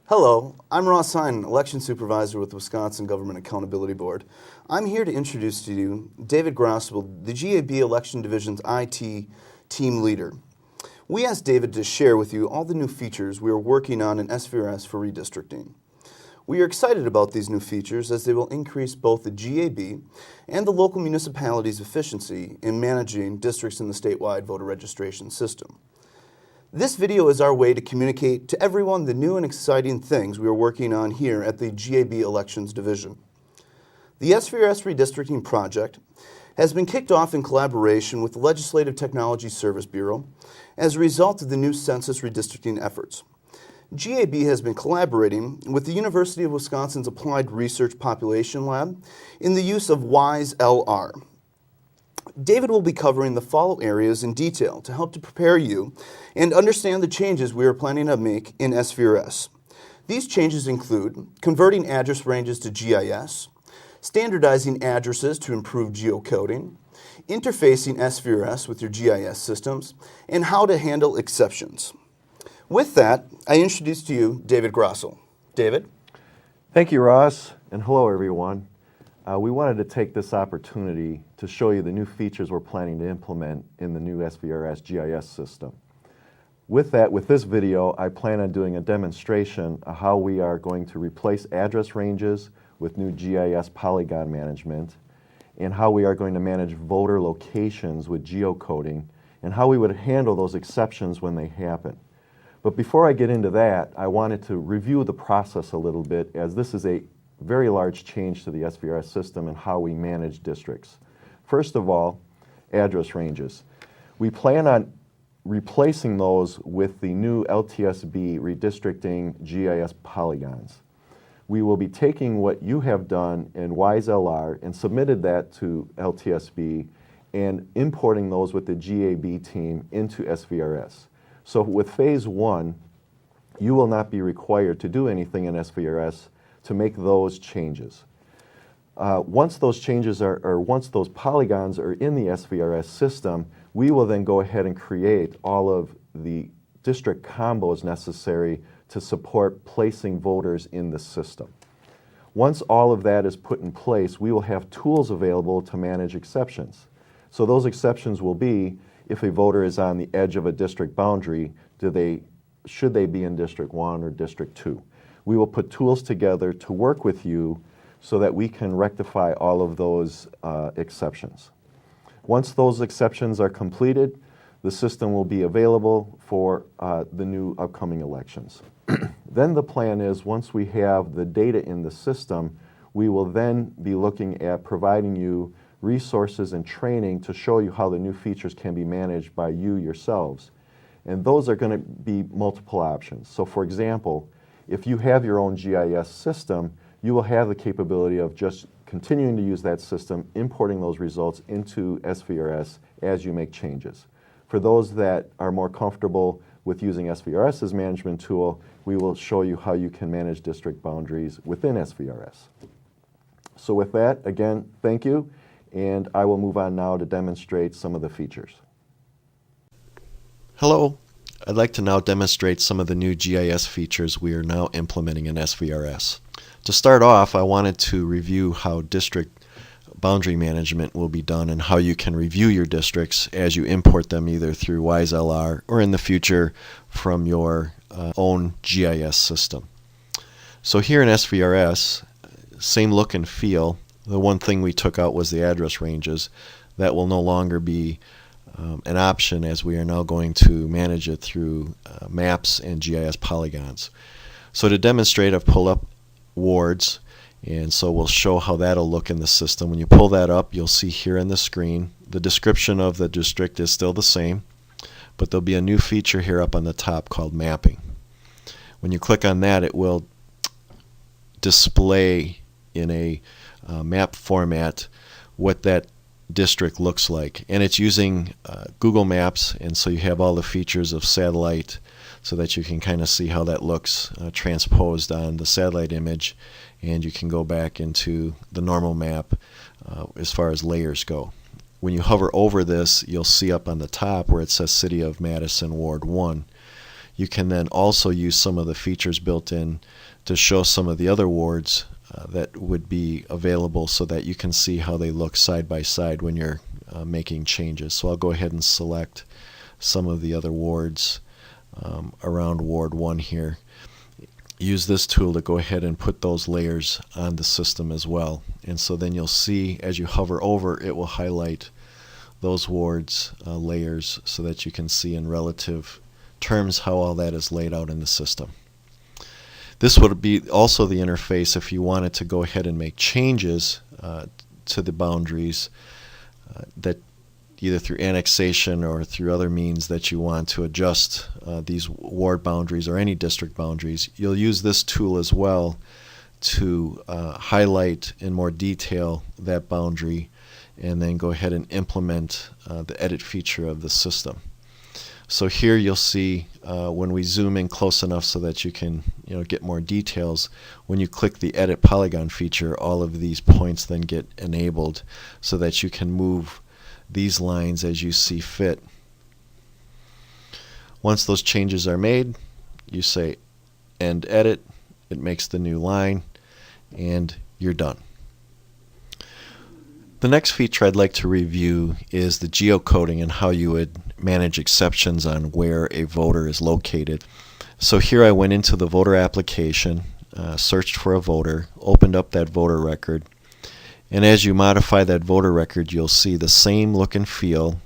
Hello, I'm Ross Hine, Election Supervisor with the Wisconsin Government Accountability Board. I'm here to introduce to you David Grosswell, the GAB Election Division's IT team leader. We asked David to share with you all the new features we are working on in SVRS for redistricting. We are excited about these new features as they will increase both the GAB and the local municipalities' efficiency in managing districts in the statewide voter registration system. This video is our way to communicate to everyone the new and exciting things we are working on here at the GAB Elections Division. The SVRS Redistricting project has been kicked off in collaboration with the Legislative Technology Service Bureau as a result of the new census redistricting efforts. GAB has been collaborating with the University of Wisconsin's Applied Research Population Lab in the use of WISE-LR. David will be covering the following areas in detail to help to prepare you and understand the changes we are planning to make in SVRS. These changes include converting address ranges to GIS, standardizing addresses to improve geocoding, interfacing SVRS with your GIS systems, and how to handle exceptions. With that, I introduce to you David Grosswell. David? Thank you, Ross, and hello, everyone. We wanted to take this opportunity to show you the new features we're planning to implement in the new SVRS GIS system. With this video, I plan on doing a demonstration of how we are going to replace address ranges with new GIS polygon management, and how we are going to manage voter locations with geocoding, and how we would handle those exceptions when they happen. But before I get into that, I wanted to review the process a little bit, as this is a very large change to the SVRS system and how we manage districts. First of all, address ranges. We plan on replacing those with the new LTSB redistricting GIS polygons. We will be taking what you have done in WISE-LR and submitted that to LTSB and importing those with the GAB team into SVRS. So with phase one, you will not be required to do anything in SVRS to make those changes. Once those changes once those polygons are in the SVRS system, we will then go ahead and create all of the district combos necessary to support placing voters in the system. Once all of that is put in place, we will have tools available to manage exceptions. So those exceptions will be, if a voter is on the edge of a district boundary, should they be in District 1 or District 2? We will put tools together to work with you so that we can rectify all of those exceptions. Once those exceptions are completed, the system will be available for the new upcoming elections. Then the plan is, once we have the data in the system, we will then be looking at providing you resources and training to show you how the new features can be managed by you yourselves. And those are going to be multiple options. So for example, if you have your own GIS system, you will have the capability of just continuing to use that system, importing those results into SVRS as you make changes. For those that are more comfortable with using SVRS as management tool, we will show you how you can manage district boundaries within SVRS. So with that, again, thank you, and I will move on now to demonstrate some of the features. Hello. I'd like to now demonstrate some of the new GIS features we are now implementing in SVRS. To start off, I wanted to review how district boundary management will be done and how you can review your districts as you import them either through WISE-LR or in the future from your own GIS system. So here in SVRS, same look and feel. The one thing we took out was the address ranges. That will no longer be an option, as we are now going to manage it through maps and GIS polygons. So to demonstrate, I've pulled up wards, and so we'll show how that'll look in the system. When you pull that up, you'll see here on the screen the description of the district is still the same, but there'll be a new feature here up on the top called mapping. When you click on that, it will display in a map format what that district looks like, and it's using Google Maps, and so you have all the features of satellite so that you can kind of see how that looks transposed on the satellite image, and you can go back into the normal map as far as layers go. When you hover over this, you'll see up on the top where it says City of Madison Ward 1. you can then also use some of the features built in to show some of the other wards that would be available so that you can see how they look side by side when you're making changes. So I'll go ahead and select some of the other wards around Ward 1 here. Use this tool to go ahead and put those layers on the system as well. And so then you'll see as you hover over, it will highlight those wards layers so that you can see in relative terms how all that is laid out in the system. This would be also the interface if you wanted to go ahead and make changes to the boundaries that either through annexation or through other means that you want to adjust these ward boundaries or any district boundaries. You'll use this tool as well to highlight in more detail that boundary and then go ahead and implement the edit feature of the system. So here you'll see when we zoom in close enough so that you can get more details, when you click the edit polygon feature, all of these points then get enabled so that you can move these lines as you see fit. Once those changes are made, you say end edit, it makes the new line, and you're done. The next feature I'd like to review is the geocoding and how you would manage exceptions on where a voter is located. So here I went into the voter application, searched for a voter, opened up that voter record, and as you modify that voter record, you'll see the same look and feel.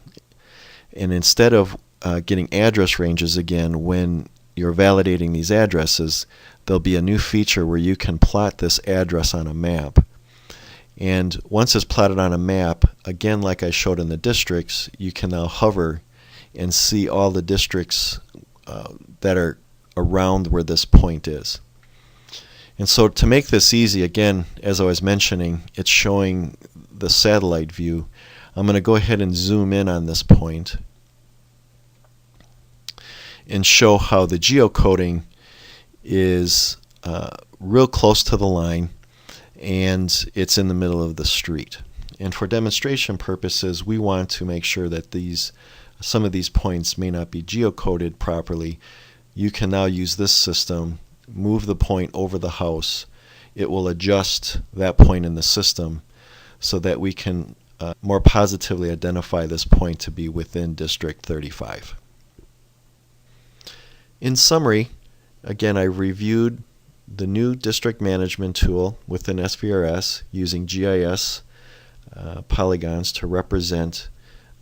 And instead of getting address ranges again, when you're validating these addresses, there'll be a new feature where you can plot this address on a map. And once it's plotted on a map, again, like I showed in the districts, you can now hover and see all the districts that are around where this point is. And so to make this easy, again, as I was mentioning, it's showing the satellite view. I'm going to go ahead and zoom in on this point and show how the geocoding is real close to the line and it's in the middle of the street. And for demonstration purposes, we want to make sure that some of these points may not be geocoded properly. You can now use this system, move the point over the house. It will adjust that point in the system so that we can more positively identify this point to be within District 35. In summary, again, I reviewed the new district management tool within SVRS using GIS polygons to represent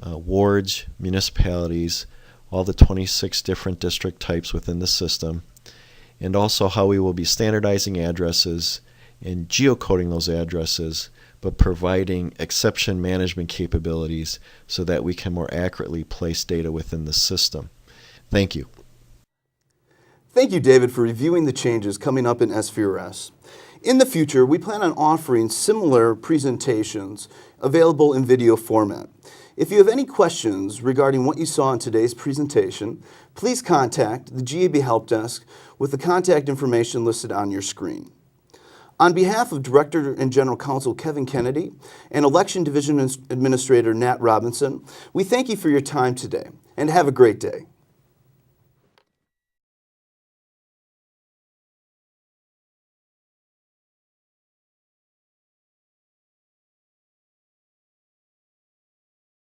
wards, municipalities, all the 26 different district types within the system, and also how we will be standardizing addresses and geocoding those addresses, but providing exception management capabilities so that we can more accurately place data within the system. Thank you. Thank you, David, for reviewing the changes coming up in SVRS. In the future, we plan on offering similar presentations available in video format. If you have any questions regarding what you saw in today's presentation, please contact the GAB Help Desk with the contact information listed on your screen. On behalf of Director and General Counsel Kevin Kennedy and Election Division Administrator Nat Robinson, we thank you for your time today and have a great day.